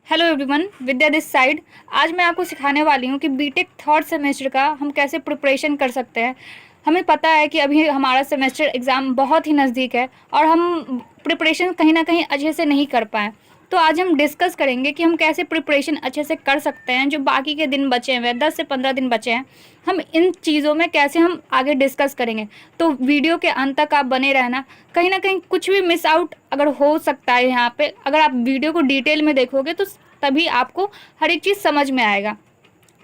Hello everyone, Vidya this side. आज मैं आपको सिखाने वाली हूँ कि बीटेक थर्ड सेमेस्टर का हम कैसे प्रिपरेशन कर सकते हैं। हमें पता है कि अभी हमारा सेमेस्टर एग्ज़ाम बहुत ही नज़दीक है और हम प्रिपरेशन कहीं ना कहीं अच्छे से नहीं कर पाए। तो आज हम डिस्कस करेंगे कि हम कैसे प्रिपरेशन अच्छे से कर सकते हैं। जो बाकी के दिन बचे हैं, 10 से 15 दिन बचे हैं, हम इन चीज़ों में कैसे हम आगे डिस्कस करेंगे। तो वीडियो के अंत तक आप बने रहना। कहीं ना कहीं कुछ भी मिस आउट अगर हो सकता है यहाँ पे, अगर आप वीडियो को डिटेल में देखोगे तो तभी आपको हर एक चीज़ समझ में आएगा।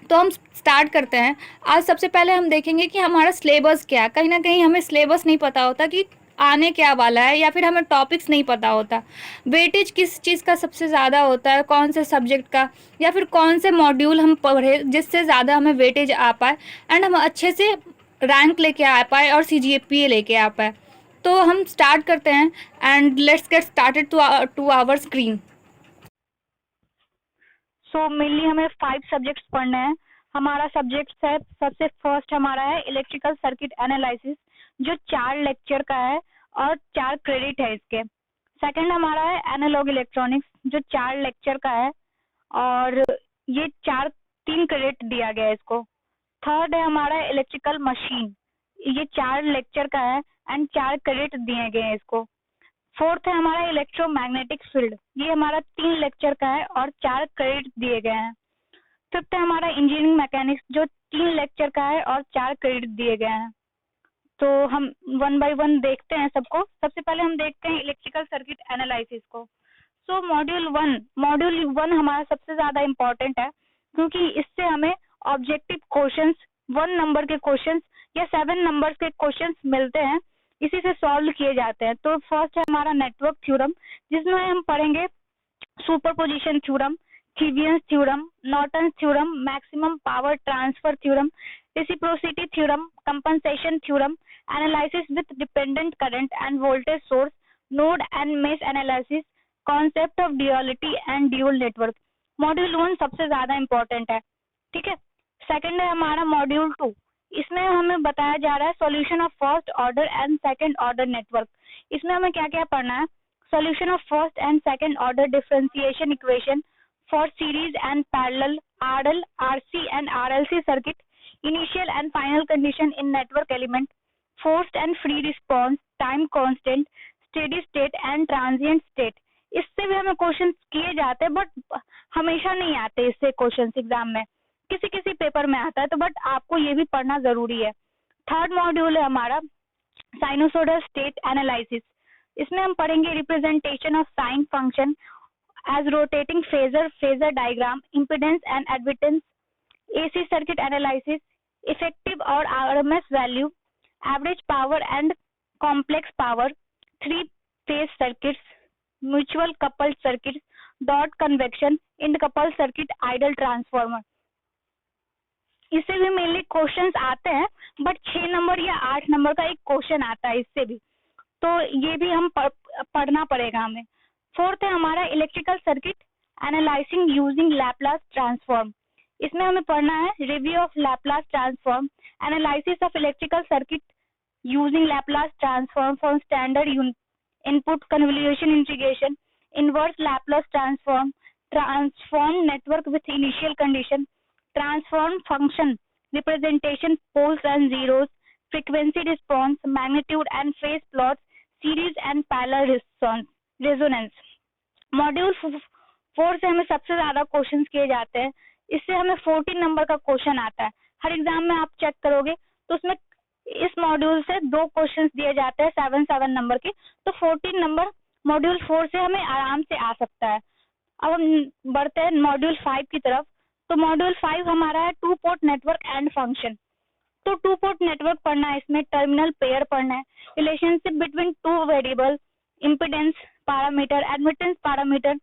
तो हम स्टार्ट करते हैं। आज सबसे पहले हम देखेंगे कि हमारा सिलेबस क्या है। कहीं ना कहीं हमें सिलेबस नहीं पता होता कि आने क्या वाला है, या फिर हमें टॉपिक्स नहीं पता होता। वेटेज किस चीज़ का सबसे ज़्यादा होता है, कौन से सब्जेक्ट का, या फिर कौन से मॉड्यूल हम पढ़े जिससे ज़्यादा हमें वेटेज आ पाए एंड हम अच्छे से रैंक लेके आ पाए और CGPA लेके आ पाए। तो हम स्टार्ट करते हैं and let's get started to our screen. So mainly हमें 5 सब्जेक्ट्स पढ़ने हैं। हमारा सब्जेक्ट है, सबसे फर्स्ट हमारा है इलेक्ट्रिकल सर्किट एनालिसिस, जो 4 लेक्चर का है और 4 क्रेडिट है इसके। सेकंड हमारा है एनालॉग इलेक्ट्रॉनिक्स, जो 4 लेक्चर का है और ये 3 क्रेडिट दिया गया है इसको। थर्ड है हमारा इलेक्ट्रिकल मशीन, ये 4 लेक्चर का है एंड 4 क्रेडिट दिए गए हैं इसको। फोर्थ है हमारा इलेक्ट्रोमैग्नेटिक फील्ड, ये हमारा 3 लेक्चर का है और 4 क्रेडिट दिए गए हैं। फिफ्थ है हमारा इंजीनियरिंग मैकेनिक्स, जो 3 लेक्चर का है और 4 क्रेडिट दिए गए हैं। तो हम वन बाय वन देखते हैं सबको। सबसे पहले हम देखते हैं इलेक्ट्रिकल सर्किट एनालिसिस को। सो मॉड्यूल वन हमारा सबसे ज्यादा इम्पोर्टेंट है, क्योंकि इससे हमें ऑब्जेक्टिव क्वेश्चंस, 1 नंबर के क्वेश्चंस या 7 नंबर के क्वेश्चंस मिलते हैं, इसी से सॉल्व किए जाते हैं। तो फर्स्ट है हमारा नेटवर्क थ्योरम, जिसमें हम पढ़ेंगे superposition theorem, Thevenin's theorem, Norton theorem, maximum power transfer theorem, reciprocity theorem, compensation theorem, analysis with dependent current and voltage source, node and mesh analysis, concept of duality and dual network. Module 1 सबसे ज्यादा important है, ठीक है। Second है हमारा module 2, इसमें हमें बताया जा रहा है solution of first order and second order network. इसमें हमें क्या क्या पढ़ना है? Solution of first and second order differentiation equation for series and parallel RL, RC and RLC circuit, initial and final condition in network element, forced and free response, time constant, steady state and transient state। इससे भी हमें question किए जाते हैं, but हमेशा नहीं आते इससे क्वेश्चन एग्जाम में, किसी किसी पेपर में आता है, तो बट आपको ये भी पढ़ना जरूरी है। थर्ड मॉड्यूल है हमारा साइनोसोडल स्टेट एनालिसिस। इसमें हम पढ़ेंगे representation of sine function as rotating phasor, phasor diagram, impedance and admittance, AC circuit analysis, effective or RMS value, average power and complex power, 3 phase circuits, mutual coupled circuit, dot convention, intercoupled circuit, ideal transformer. इससे भी mainly questions आते हैं, but 6 number या 8 number का एक question आता है इससे भी, तो ये भी हम पढ़ना पड़ेगा हमें। फोर्थ है हमारा electrical circuit analysing using Laplace transform. इसमें हमें पढ़ना है review of Laplace transform, analysis of electrical circuit using Laplace transform for standard input convolution integration, inverse Laplace transform, transform network with initial condition, transform function representation poles and zeros, frequency response, magnitude and phase plots, series and parallel resonance। Module 4 से हमें सबसे ज्यादा questions किए जाते हैं, इससे हमें 14 number का क्वेश्चन आता है। हर एग्जाम में आप चेक करोगे तो उसमें इस मॉड्यूल से 2 क्वेश्चंस दिए जाते हैं 7 नंबर के, तो 14 नंबर मॉड्यूल 4 से हमें आराम से आ सकता है। अब हम बढ़ते हैं मॉड्यूल 5 की तरफ। तो मॉड्यूल 5 हमारा है 2 पोर्ट नेटवर्क एंड फंक्शन। तो 2 पोर्ट नेटवर्क पढ़ना है, इसमें टर्मिनल पेयर पढ़ना है, relationship between 2 variable, impedance parameter, admittance parameter,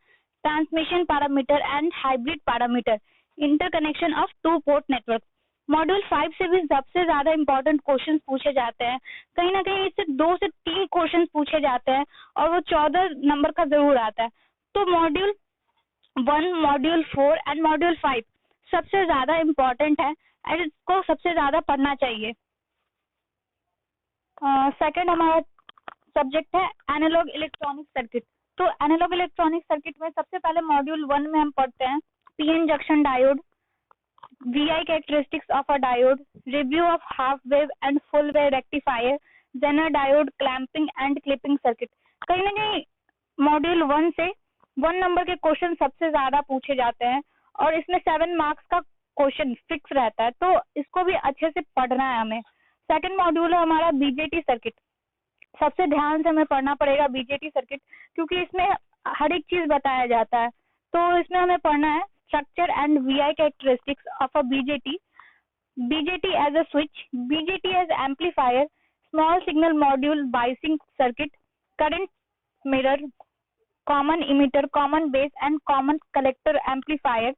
transmission parameter and hybrid parameter, interconnection of 2 port network. Module 5 से भी सबसे ज्यादा इंपॉर्टेंट क्वेश्चन पूछे जाते हैं, कहीं ना कहीं इससे 2 से 3 क्वेश्चन पूछे जाते हैं और वो 14 नंबर का जरूर आता है। तो मॉड्यूल 1, मॉड्यूल 4 एंड मॉड्यूल 5 सबसे ज्यादा इम्पोर्टेंट है और इसको सबसे ज्यादा पढ़ना चाहिए। सेकंड हमारा सब्जेक्ट है एनालॉग इलेक्ट्रॉनिक सर्किट। तो एनालॉग इलेक्ट्रॉनिक सर्किट में सबसे पहले मॉड्यूल 1 में हम पढ़ते हैं PN junction diode, VI characteristics of a diode, review of half wave and full wave rectifier, Zener diode clamping and clipping circuit। कहीं ना कहीं मॉड्यूल 1 से 1 नंबर के क्वेश्चन सबसे ज्यादा पूछे जाते हैं और इसमें 7 मार्क्स का क्वेश्चन फिक्स रहता है, तो इसको भी अच्छे से पढ़ना है हमें। सेकंड मॉड्यूल है हमारा बीजेटी सर्किट। सबसे ध्यान से हमें पढ़ना पड़ेगा बीजेटी सर्किट, क्योंकि इसमें हर एक चीज बताया जाता है। तो इसमें हमें पढ़ना है structure and VI characteristics of a BJT, BJT as a switch, BJT as amplifier, small signal module biasing circuit, current mirror, common emitter, common base and common collector amplifier,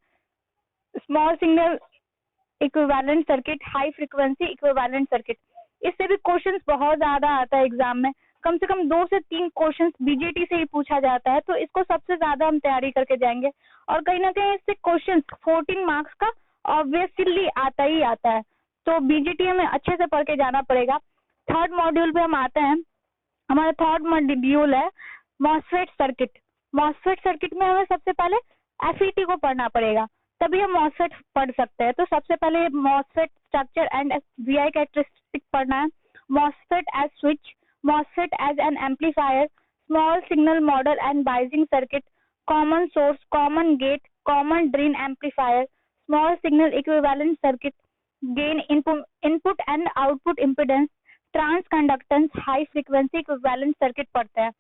small signal equivalent circuit, high frequency equivalent circuit। इससे भी questions बहुत ज्यादा आता है exam में, कम से कम 2 से 3 questions BJT से ही पूछा जाता है, तो इसको सबसे ज्यादा हम तैयारी करके जाएंगे और कहीं ना कहीं इससे क्वेश्चंस 14 मार्क्स का ऑब्वियसली आता ही आता है, तो बीजेटी हमें अच्छे से पढ़ के जाना पड़ेगा। थर्ड मॉड्यूल पे हम आते हैं, हमारा थर्ड मॉड्यूल है मॉसफेट सर्किट। मॉसफेट सर्किट में हमें सबसे पहले FET को पढ़ना पड़ेगा, तभी हम मॉसफेट पढ़ सकते हैं। तो सबसे पहले MOSFET structure and VI characteristic पढ़ना है, MOSFET as switch, MOSFET as an amplifier, small signal model and biasing circuit, common source, common gate, common drain amplifier, small signal equivalent circuit, gain input and output impedance, transconductance, high frequency equivalent circuit पढ़ते हैं।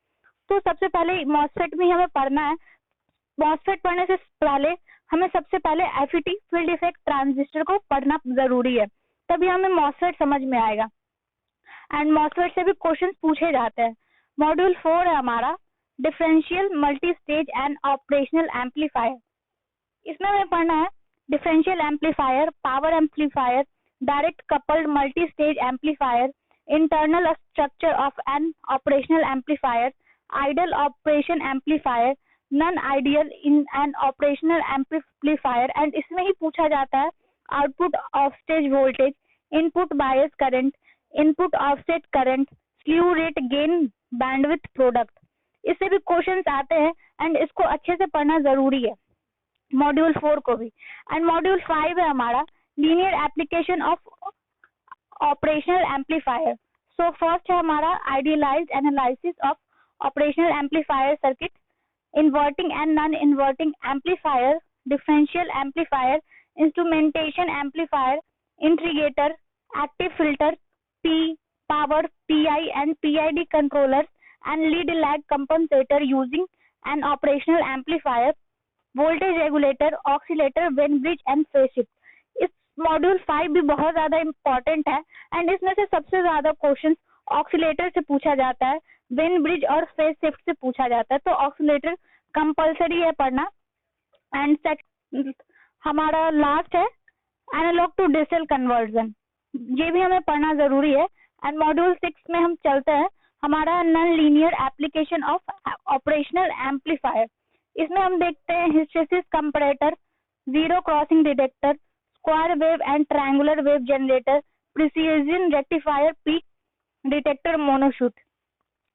तो सबसे पहले MOSFET में हमें पढ़ना है। MOSFET पढ़ने से पहले हमें सबसे पहले FET फील्ड इफेक्ट ट्रांजिस्टर को पढ़ना जरूरी है, तभी हमें MOSFET समझ में आएगा एंड मॉसफेट से भी क्वेश्चंस पूछे जाते हैं। मॉड्यूल 4 है हमारा differential multi stage and operational amplifier. इसमें हमें पढ़ना है differential amplifier, power amplifier, direct coupled multi stage amplifier, internal structure of an operational amplifier, ideal operation amplifier, non ideal in an operational amplifier and इसमें ही पूछा जाता है output of stage voltage, input bias current, input offset current, slew rate, gain, bandwidth product. इससे भी questions आते हैं and इसको अच्छे से पढ़ना जरूरी है मॉड्यूल 4 को भी। एंड मॉड्यूल 5 है हमारा linear application of operational amplifier. So first है हमारा idealised analysis of operational amplifier circuit, inverting and non inverting amplifier, differential amplifier, instrumentation amplifier, integrator, active filter, P, power, PI and PID controllers and lead lag compensator using an operational amplifier, voltage regulator, oscillator, Wien bridge and phase shift. इस module 5 भी बहुत ज्यादा important है and इसमें से सबसे ज्यादा questions oscillator से पूछा जाता है, वेन ब्रिज और फेज शिफ्ट से पूछा जाता है, तो ऑक्सीलेटर कंपल्सरी है पढ़ना। एंड हमारा लास्ट है एनालॉग टू डिजिटल कन्वर्जन, ये भी हमें पढ़ना जरूरी है। एंड मॉड्यूल 6 में हम चलते हैं हमारा non linear application of operational amplifier. इसमें हम देखते हैं hysteresis comparator, zero crossing detector, square wave and triangular wave generator, precision rectifier, peak detector, monoshot.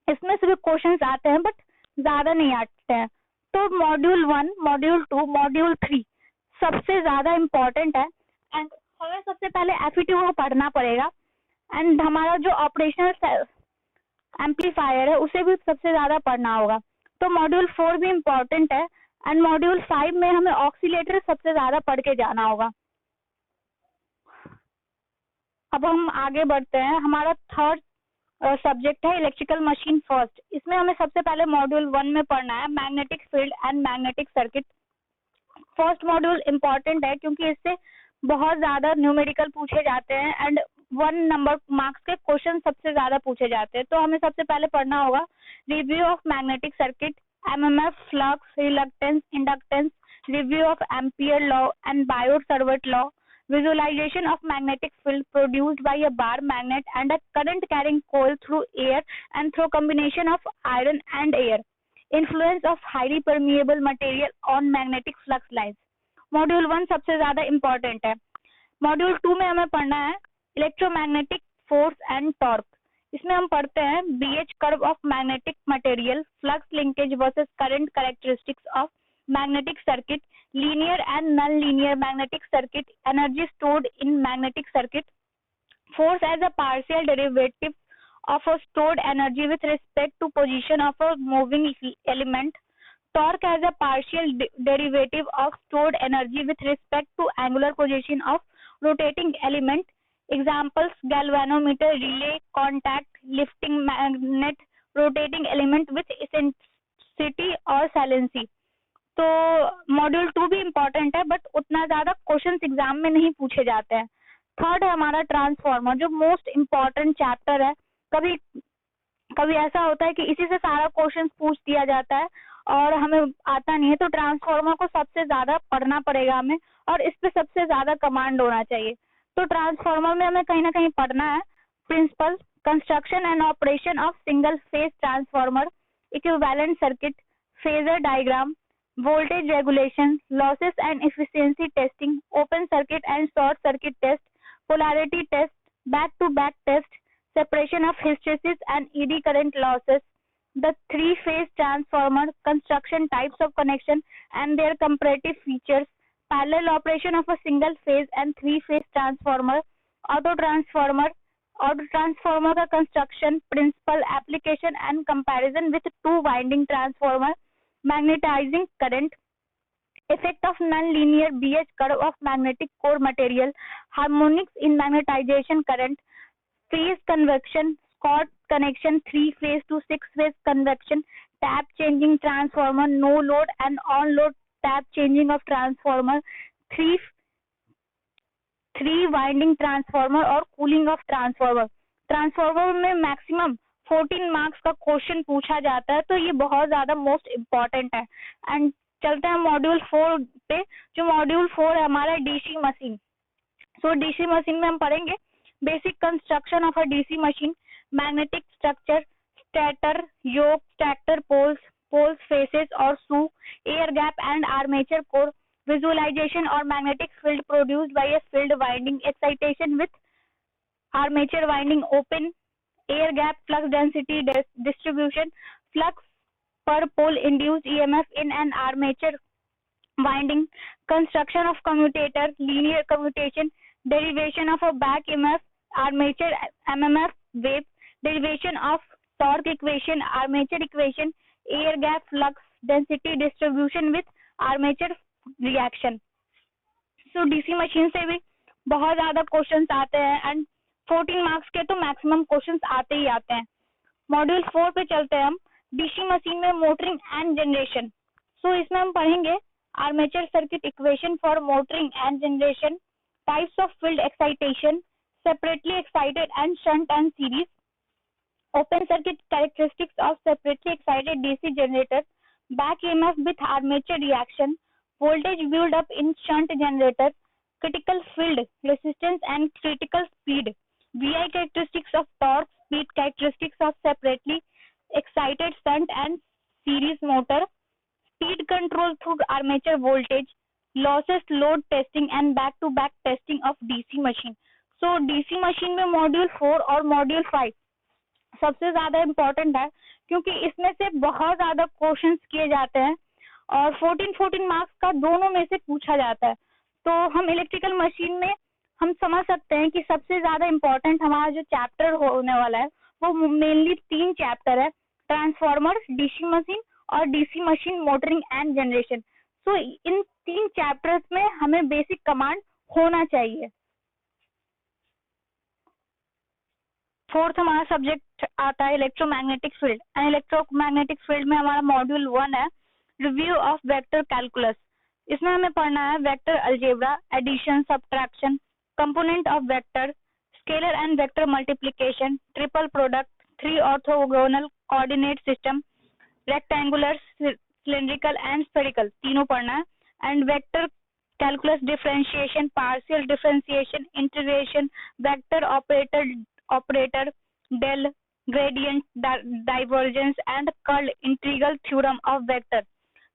इसमें से भी क्वेश्चंस आते हैं बट ज्यादा नहीं आते हैं। तो मॉड्यूल 1, मॉड्यूल 2, मॉड्यूल 3 सबसे ज्यादा इम्पोर्टेंट है एंड हमें सबसे पहले FET को पढ़ना पड़ेगा एंड हमारा जो ऑपरेशनल एम्पलीफायर है उसे भी सबसे ज्यादा पढ़ना होगा। तो मॉड्यूल 4 भी इम्पोर्टेंट है एंड मॉड्यूल 5 में हमें ऑक्सीलेटर सबसे ज्यादा पढ़ के जाना होगा। अब हम आगे बढ़ते हैं, हमारा थर्ड सब्जेक्ट है इलेक्ट्रिकल मशीन फर्स्ट। इसमें हमें सबसे पहले मॉड्यूल 1 में पढ़ना है magnetic field and magnetic circuit. First module important है क्योंकि इससे बहुत ज्यादा न्यूमेरिकल पूछे जाते हैं एंड 1 नंबर मार्क्स के क्वेश्चन सबसे ज्यादा पूछे जाते हैं। तो हमें सबसे पहले पढ़ना होगा review of magnetic circuit, MMF, flux, reluctance, inductance, review of ampere law and Biot-Savart law, visualization of magnetic field produced by a bar magnet and a current carrying coil through air and through combination of iron and air, influence of highly permeable material on magnetic flux lines। Module 1 सबसे ज्यादा important है। Module 2 में हमें पढ़ना है electromagnetic force and torque. इसमें हम पढ़ते हैं BH curve of magnetic material, flux linkage versus current characteristics of magnetic circuit, linear and non linear magnetic circuit, energy stored in magnetic circuit, force as a partial derivative of a stored energy with respect to position of a moving element, torque as a partial derivative of stored energy with respect to angular position of rotating element. Examples: galvanometer, relay, contact, lifting magnet, rotating element with eccentricity और silency. तो module 2 भी important है, but उतना ज्यादा questions exam में नहीं पूछे जाते हैं. थर्ड है हमारा ट्रांसफार्मर, जो मोस्ट इम्पोर्टेंट चैप्टर है. कभी कभी ऐसा होता है कि इसी से सारा क्वेश्चंस पूछ दिया जाता है और हमें आता नहीं है, तो ट्रांसफार्मर को सबसे ज्यादा पढ़ना पड़ेगा हमें, और इस पे सबसे ज्यादा कमांड होना चाहिए. तो ट्रांसफार्मर में हमें कहीं ना कहीं पढ़ना है principle, construction and operation of single phase transformer, equivalent circuit, phasor diagram, voltage regulation, losses and efficiency testing, open circuit and short circuit test, polarity test, back-to-back test, separation of hysteresis and ED current losses, the three-phase transformer, construction, types of connection and their comparative features, parallel operation of a single phase and three-phase transformer, auto transformer का construction, principle, application and comparison with two winding transformer, magnetizing current, effect of non-linear BH curve of magnetic core material, harmonics in magnetization current, phase convection, Scott connection, 3-phase to 6-phase convection, tap changing transformer, no load and on load tap changing of transformer, three winding transformer और cooling of transformer. Transformer में maximum 14 marks का question पूछा जाता है, तो ये बहुत ज्यादा मोस्ट इम्पोर्टेंट है. एंड चलते हैं मॉड्यूल 4 पे. जो मॉड्यूल 4 है हमारा DC machine. So DC machine में हम पढ़ेंगे basic construction of a DC machine, magnetic structure, stator, yoke, stator, poles, faces और shoe, air gap and armature core, visualization और magnetic field produced by a field winding, excitation with armature winding, open air gap, flux density distribution, flux per pole induced EMF in an armature winding, construction of commutator, linear commutation, derivation of a back EMF, armature MMF wave, derivation of torque equation, armature equation, air gap, flux density distribution with armature reaction. So DC machine से भी बहुत ज्यादा questions आते हैं and 14 marks के तो maximum questions आते ही आते हैं. मॉड्यूल 4 पे चलते हैं हम, डीसी मशीन में मोटरिंग एंड जनरेशन. सो इसमें हम पढ़ेंगे armature circuit equation for motoring and generation, types of field excitation, separately excited and shunt and series, open circuit characteristics of separately excited DC generator, back EMF with armature reaction, voltage build up in shunt generator, critical field resistance and critical speed, VI characteristics of torque, speed characteristics of separately excited shunt and series motor, speed control through armature voltage, losses, load testing and back-to-back testing of DC machine. So DC machine में module 4 और module 5 सबसे ज्यादा important है, क्योंकि इसमें से बहुत ज्यादा क्वेश्चंस किए जाते हैं और 14 मार्क्स का दोनों में से पूछा जाता है. तो हम इलेक्ट्रिकल मशीन में हम समझ सकते हैं कि सबसे ज्यादा इम्पोर्टेंट हमारा जो चैप्टर होने वाला है वो मेनली 3 चैप्टर है, ट्रांसफार्मर, डीसी मशीन और DC machine motoring and generation. So in 3 chapters में हमें बेसिक कमांड होना चाहिए. फोर्थ हमारा सब्जेक्ट आता है electromagnetic field. And electromagnetic field में हमारा मॉड्यूल 1 है, रिव्यू ऑफ वेक्टर कैलकुलस. इसमें हमें पढ़ना है vector algebra, addition, subtraction, component of vector, scalar and vector multiplication, triple product, 3 orthogonal coordinate system, rectangular, cylindrical and spherical, तीनों पढ़ना है. And vector calculus, differentiation, partial differentiation, integration, vector operator, del, gradient, divergence and curl integral theorem of vector,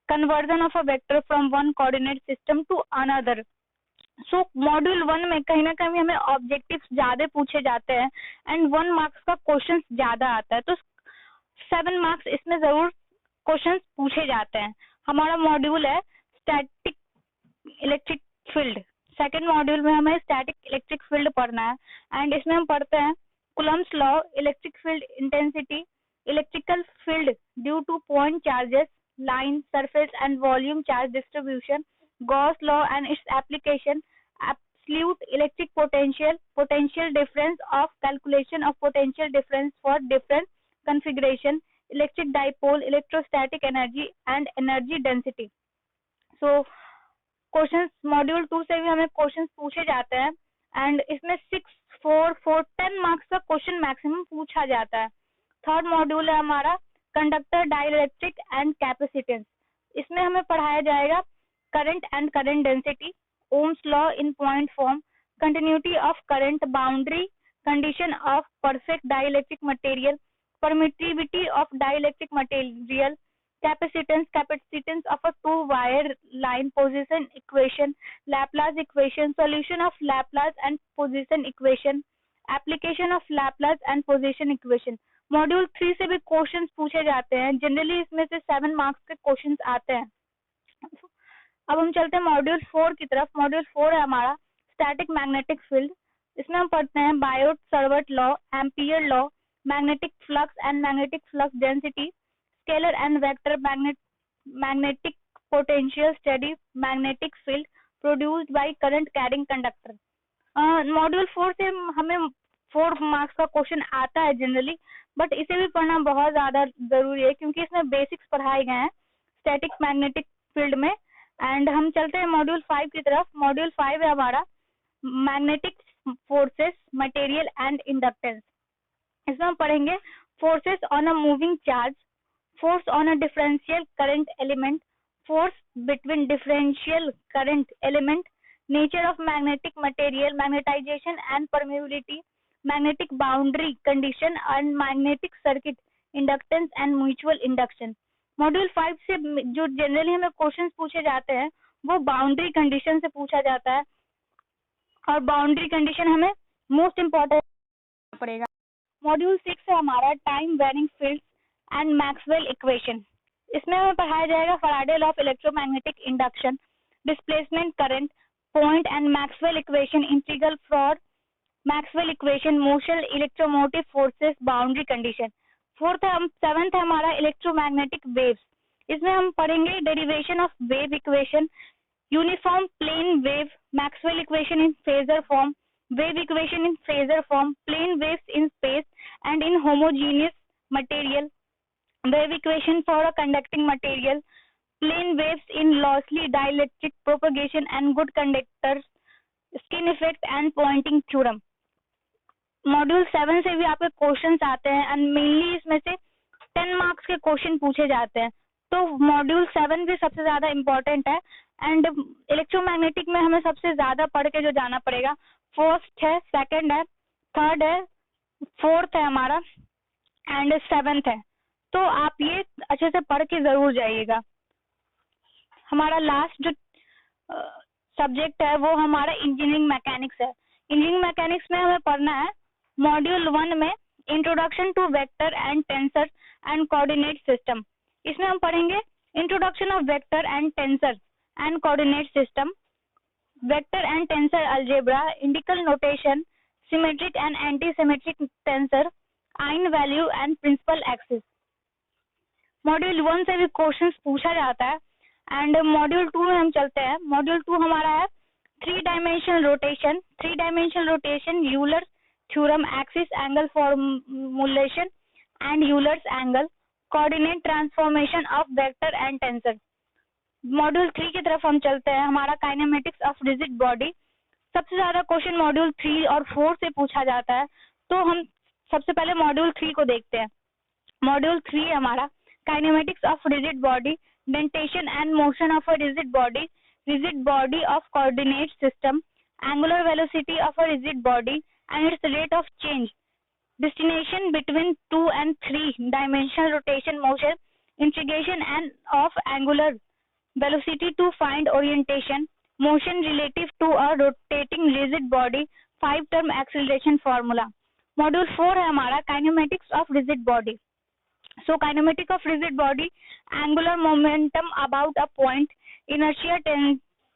conversion of a vector from one coordinate system to another. So module 1 में कहीं ना कहीं हमें objectives ज्यादा पूछे जाते हैं and 1 marks का क्वेश्चन ज्यादा आता है, तो 7 मार्क्स इसमें जरूर क्वेश्चन पूछे जाते हैं। हमारा मॉड्यूल है static electric field. Second module में हमें स्टैटिक इलेक्ट्रिक फील्ड पढ़ना है एंड इसमें हम पढ़ते हैं Coulomb's law, electric field intensity, electrical field due two point charges, line, surface and volume charge distribution, Gauss law and its application, absolute electric potential, potential difference of calculation of potential difference for different configuration, electric dipole, electrostatic energy and energy density. So questions module 2 से भी हमें questions पूछे जाते हैं and इसमें 10 marks का question maximum पूछा जाता है। थर्ड मॉड्यूल है हमारा कंडक्टर, डाइलेक्ट्रिक एंड कैपेसिटेंस। इसमें हमें पढ़ाया जाएगा current and current density, Ohm's law in point form, continuity of current, boundary condition of perfect dielectric material, permittivity of dielectric material, capacitance of a two wire line, position equation, Laplace equation, solution of Laplace and position equation, application of Laplace and position equation। Module 3 से भी questions पूछे जाते हैं, generally इसमें से 7 marks के questions आते हैं। अब हम चलते हैं मॉड्यूल 4 की तरफ। मॉड्यूल 4 है हमारा स्टैटिक मैग्नेटिक फील्ड। इसमें हम पढ़ते हैं Biot Savart law, Ampere law, magnetic flux and magnetic flux density, scalar and vector magnetic potential study, magnetic field produced by current carrying conductor। Module 4 से हमें 4 मार्क्स का क्वेश्चन आता है जनरली, बट इसे भी पढ़ना बहुत ज्यादा जरूरी है क्योंकि इसमें बेसिक्स पढ़ाए गए हैं स्टैटिक मैग्नेटिक फील्ड में। एंड हम चलते हैं मॉड्यूल 5 की तरफ। मॉड्यूल 5 है हमारा magnetic forces, material and inductance. इसमें हम पढ़ेंगे forces on a moving charge, force on a differential current element, force between differential current element, nature of magnetic material, magnetization and permeability, magnetic boundary condition and magnetic circuit, inductance and mutual induction। Module 5 से जो generally हमें questions पूछे जाते हैं वो boundary condition से पूछा जाता है और बाउंड्री कंडीशन हमें मोस्ट इम्पोर्टेंट पड़ेगा। मॉड्यूल 6 है हमारा time varying fields and Maxwell equation. इसमें हमें पढ़ाया जाएगा Faraday law of electromagnetic induction, displacement current, point and Maxwell equation, integral for Maxwell equation, motion, electromotive forces, boundary condition. 7th है हमारा इलेक्ट्रोमैग्नेटिक वेव्स। इसमें हम पढ़ेंगे derivation of wave equation, uniform plane wave, Maxwell equation in phasor form, wave equation in phasor form, plane waves in space and in homogeneous material, wave equation for a conducting material, plane waves in lossy dielectric propagation and good conductors, skin effect and Poynting theorem। Module 7 से भी आपके questions आते हैं and mainly इसमें से 10 marks के question पूछे जाते हैं, तो मॉड्यूल 7 भी सबसे ज्यादा इम्पोर्टेंट है। एंड इलेक्ट्रोमैग्नेटिक में हमें सबसे ज्यादा पढ़ के जो जाना पड़ेगा, फर्स्ट है, सेकंड है, थर्ड है, फोर्थ है हमारा एंड 7th है, तो आप ये अच्छे से पढ़ के जरूर जाइएगा। हमारा लास्ट जो सब्जेक्ट है वो हमारा इंजीनियरिंग मैकेनिक्स है। इंजीनियरिंग मैकेनिक्स में हमें पढ़ना है मॉड्यूल 1 में introduction to vector and tensor and coordinate system. इसमें हम पढ़ेंगे introduction of vector and tensor and coordinate system, vector and tensor algebra, indicial notation, symmetric and anti symmetric tensor, eigen value and principal axis. Module 1 से भी questions पूछा जाता है and module 2 में हम चलते हैं। मॉड्यूल 2 हमारा है 3 dimensional rotation, 3 dimensional rotation, Euler theorem, axis angle formulation and Euler's angle, coordinate transformation of vector and tensor. Module 3 की तरफ हम चलते हैं। हमारा काइनेमेटिक्स ऑफ रिजिड बॉडी। सबसे ज्यादा क्वेश्चन मॉड्यूल 3 और 4 से पूछा जाता है, तो हम सबसे पहले मॉड्यूल 3 को देखते हैं। मॉड्यूल 3 है हमारा kinematics of rigid body, dentition and motion of a rigid body of coordinate system, angular velocity of a rigid body and it's rate of change, destination between 2 and 3 dimensional rotation motion, integration and of angular velocity to find orientation, motion relative to a rotating rigid body, 5 term acceleration formula. Module 4 है हमारा kinematics of rigid body. So kinematic of rigid body, angular momentum about a point, inertia,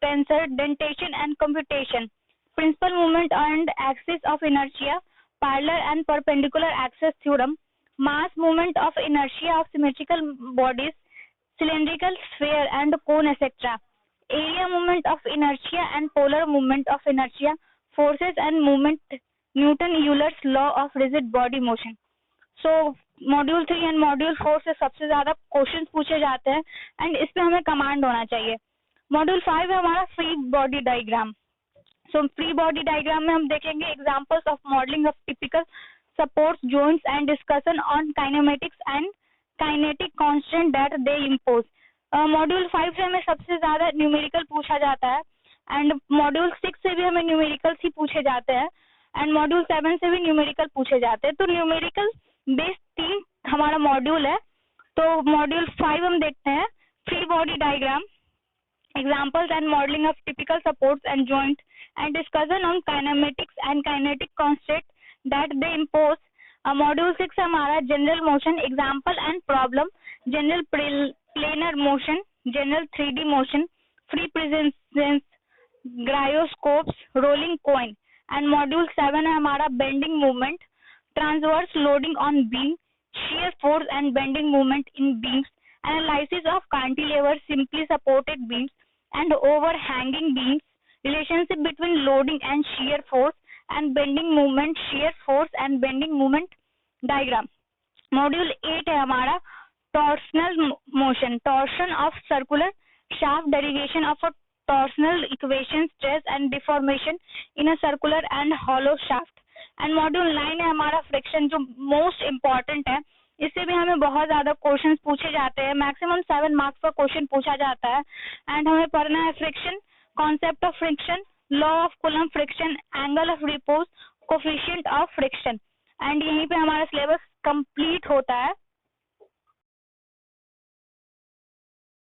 tensor, dentation and computation, principal moment and axis of inertia, parallel and perpendicular axis theorem, mass moment of inertia of symmetrical bodies, cylindrical sphere and cone, etc. Area moment of inertia and polar moment of inertia, forces and moment, Newton-Euler's law of rigid body motion. So module 3 and module 4 से सबसे ज्यादा questions पूछे जाते हैं and इस पे हमें command होना चाहिए. मॉड्यूल 5 है हमारा free body diagram. So free body diagram में हम देखेंगे examples of modelling of typical supports joints and discussion on kinematics and kinetic constant that they impose. Module 5 से हमें सबसे ज्यादा न्यूमेरिकल पूछा जाता है एंड मॉड्यूल 6 से भी हमें न्यूमेरिकल्स ही पूछे जाते हैं एंड मॉड्यूल 7 से भी न्यूमेरिकल पूछे जाते हैं. तो न्यूमेरिकल बेस 3 हमारा मॉड्यूल है. तो मॉड्यूल 5 हम देखते हैं free body diagram, examples and modelling of typical supports and joint and discussion on kinematics and kinetic constant that they impose. Module 6 हमारा general motion, example and problem, general planar motion, general 3D motion, free precession, gyroscopes, rolling coin. And module 7 है हमारा bending movement, transverse loading on beam, shear force and bending movement in beams, analysis of cantilever, simply supported beams and overhanging beams, relationship between loading and shear force and bending movement, shear force and bending movement diagram. Module 8 है हमारा torsional motion, torsion of circular shaft, derivation of a torsional equation, stress and deformation in a circular and hollow shaft. And module 9 है हमारा friction, जो most important है. इससे भी हमें बहुत ज्यादा क्वेश्चंस पूछे जाते हैं, मैक्सिमम 7 मार्क्स का क्वेश्चन पूछा जाता है एंड हमें पढ़ना है friction, concept of friction, law of coulomb friction, angle of repose, coefficient of friction. And यहीं पे हमारा सिलेबस कंप्लीट होता है.